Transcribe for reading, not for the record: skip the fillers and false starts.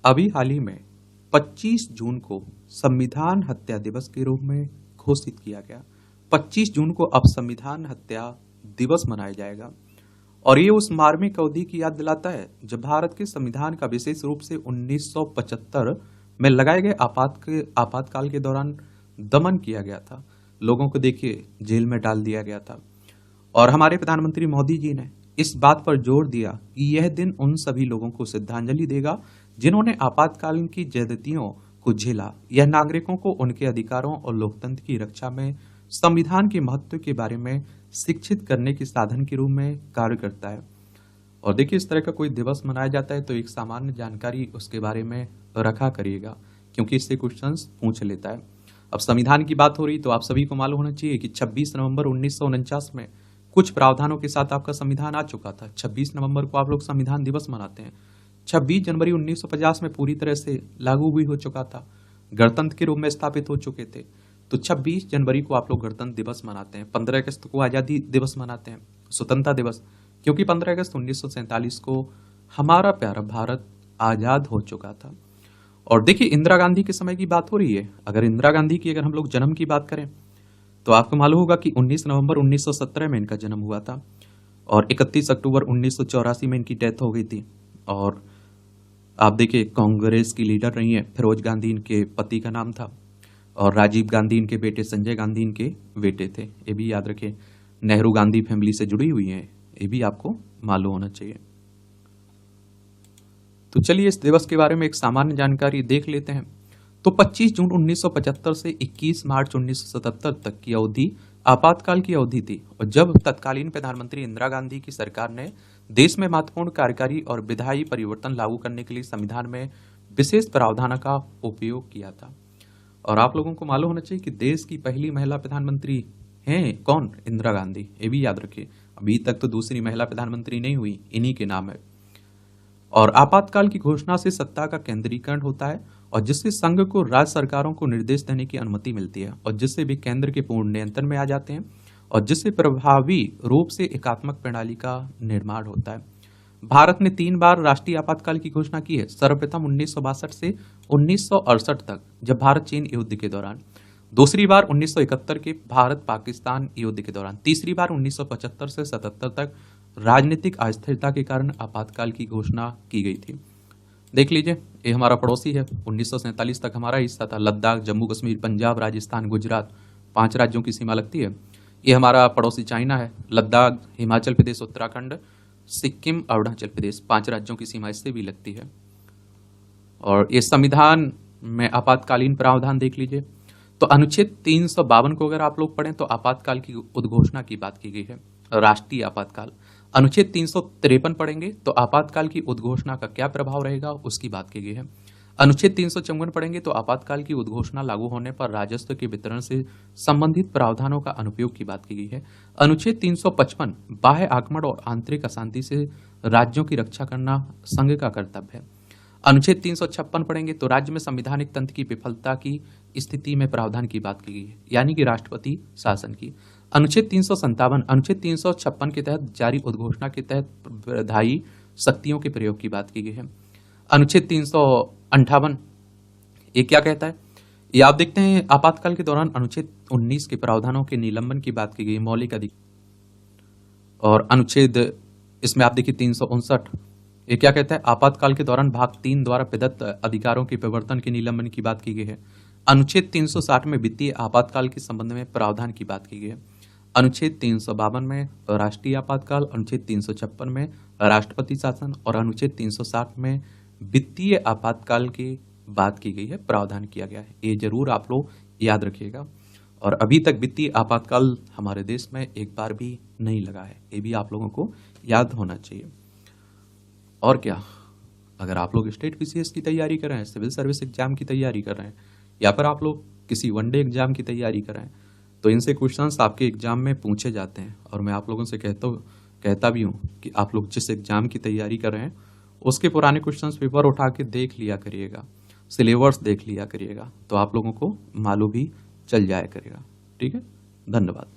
अभी हाल ही में 25 जून को संविधान हत्या दिवस के रूप में घोषित किया गया। 25 जून को अब संविधान हत्या दिवस मनाया जाएगा और ये उस मार्मिक अवधि की याद दिलाता है जब भारत के संविधान का विशेष रूप से 1975 में लगाए गए आपातकाल के दौरान दमन किया गया था। लोगों को देखिए जेल में डाल दिया गया था और हमारे प्रधानमंत्री मोदी जी ने इस बात पर जोर दिया कि यह दिन उन सभी लोगों को श्रद्धांजलि देगा जिन्होंने आपातकालीन की ज्यादतियों को झेला। यह नागरिकों को उनके अधिकारों और लोकतंत्र की रक्षा में संविधान के महत्व के बारे में शिक्षित करने के साधन के रूप में कार्य करता है। और देखिए इस तरह का कोई दिवस मनाया जाता है तो एक सामान्य जानकारी उसके बारे में रखा करिएगा क्योंकि इससे क्वेश्चंस पूछ लेता है। अब संविधान की बात हो रही तो आप सभी को मालूम होना चाहिए कि 26 नवंबर 1949 में कुछ प्रावधानों के साथ आपका संविधान आ चुका था। 26 नवंबर को आप लोग संविधान दिवस मनाते हैं। 26 जनवरी 1950 में पूरी तरह से लागू भी हो चुका था, गणतंत्र के रूप में स्थापित हो चुके थे। तो 26 जनवरी को आप लोग गणतंत्र दिवस मनाते हैं। 15 अगस्त को आजादी दिवस मनाते हैं, स्वतंत्रता दिवस, क्योंकि 15 अगस्त 1947 को हमारा प्यारा भारत आजाद हो चुका था। और देखिए इंदिरा गांधी के समय की बात हो रही है। अगर इंदिरा गांधी की अगर हम लोग जन्म की बात करें तो आपको मालूम होगा कि 19 नवंबर 1917 में इनका जन्म हुआ था और 31 अक्टूबर 1984 में इनकी डेथ हो गई थी। और आप देखिए कांग्रेस की लीडर रही हैं। फिरोज गांधी इनके पति का नाम था और राजीव गांधी इनके बेटे, संजय गांधी इनके बेटे थे। ये भी याद रखें। नेहरू गांधी फैमिली से जुड़ी हुई हैं, ये भी आपको मालूम होना चाहिए। तो चलिए इस दिवस के बारे में एक सामान्य जानकारी देख लेते हैं। तो 25 जून 1975 से 21 मार्च 1977 तक की अवधि आपातकाल की अवधि थी और जब तत्कालीन प्रधानमंत्री इंदिरा गांधी की सरकार ने देश में महत्वपूर्ण कार्यकारी और विधायी परिवर्तन लागू करने के लिए संविधान में विशेष प्रावधान का उपयोग किया था। और आप लोगों को मालूम होना चाहिए कि देश की पहली महिला प्रधानमंत्री हैं कौन? इंदिरा गांधी। ये भी याद रखिए। अभी तक तो दूसरी महिला प्रधानमंत्री नहीं हुई, इन्हीं के नाम है। और आपातकाल की घोषणा से सत्ता का केंद्रीकरण होता है और जिससे संघ को राज्य सरकारों को निर्देश देने की अनुमति मिलती है और जिससे वे केंद्र के पूर्ण नियंत्रण में आ जाते हैं और जिससे प्रभावी रूप से एकात्मक प्रणाली का निर्माण होता है। भारत ने 3 बार राष्ट्रीय आपातकाल की घोषणा की है। सर्वप्रथम 1962 से 1968 तक जब भारत चीन युद्ध के दौरान, दूसरी बार 1971 के भारत पाकिस्तान युद्ध के दौरान, तीसरी बार 1975 से 77 तक राजनीतिक अस्थिरता के कारण आपातकाल की घोषणा की गई थी। देख लीजिए ये हमारा पड़ोसी है। 1947 तक हमारा हिस्सा था। लद्दाख, जम्मू कश्मीर, पंजाब, राजस्थान, गुजरात, 5 राज्यों की सीमा लगती है। ये हमारा पड़ोसी चाइना है। लद्दाख, हिमाचल प्रदेश, उत्तराखंड, सिक्किम, अरुणाचल प्रदेश, 5 राज्यों की सीमा इससे भी लगती है। और ये संविधान में आपातकालीन प्रावधान देख लीजिए। तो अनुच्छेद 352 को अगर आप लोग पढ़ें तो आपातकाल की उद्घोषणा की बात की गई है, राष्ट्रीय आपातकाल। अनुच्छेद 353 पढ़ेंगे तो आपातकाल की उद्घोषणा का क्या प्रभाव रहेगा उसकी बात की गई है। अनुच्छेद 354 पढ़ेंगे तो आपातकाल की उद्घोषणा लागू होने पर राजस्व के वितरण से संबंधित प्रावधानों का अनुपयोग की बात की गई है। अनुच्छेद 355 बाह्य आक्रमण और आंतरिक अशांति से राज्यों की रक्षा करना संघ का कर्तव्य है। अनुच्छेद 356 पढ़ेंगे तो राज्य में संवैधानिक तंत्र की विफलता की स्थिति में प्रावधान की बात की गई है, यानी कि राष्ट्रपति शासन की। अनुच्छेद 356 के तहत जारी उद्घोषणा के तहत विधायी शक्तियों के प्रयोग की बात की गई है। अनुच्छेद 358 ये क्या कहता है, ये आप देखते हैं। आपातकाल के दौरान अनुच्छेद 19 के प्रावधानों के निलंबन की बात की गई, मौलिक अधिकार। और अनुच्छेद इसमें आप देखिए 359 ये क्या कहता है, आपातकाल के दौरान भाग 3 द्वारा प्रदत्त अधिकारों के प्रवर्तन के निलंबन की बात की गई है। अनुच्छेद 360 में वित्तीय आपातकाल के संबंध में प्रावधान की बात की गई है। अनुच्छेद 352 में राष्ट्रीय आपातकाल, अनुच्छेद 356 में राष्ट्रपति शासन और अनुच्छेद 360 में वित्तीय आपातकाल की बात की गई है, प्रावधान किया गया है। ये जरूर आप लोग याद रखिएगा। और अभी तक वित्तीय आपातकाल हमारे देश में एक बार भी नहीं लगा है, ये भी आप लोगों को याद होना चाहिए। और क्या, अगर आप लोग स्टेट पीसीएस की तैयारी कर रहे हैं, सिविल सर्विस एग्जाम की तैयारी कर रहे हैं या फिर आप लोग किसी वनडे एग्जाम की तैयारी कर रहे हैं तो इनसे क्वेश्चंस आपके एग्जाम में पूछे जाते हैं। और मैं आप लोगों से कहता भी हूँ कि आप लोग जिस एग्जाम की तैयारी कर रहे हैं उसके पुराने क्वेश्चंस पेपर उठा के देख लिया करिएगा, सिलेबस देख लिया करिएगा, तो आप लोगों को मालूम भी चल जाया करेगा। ठीक है, धन्यवाद।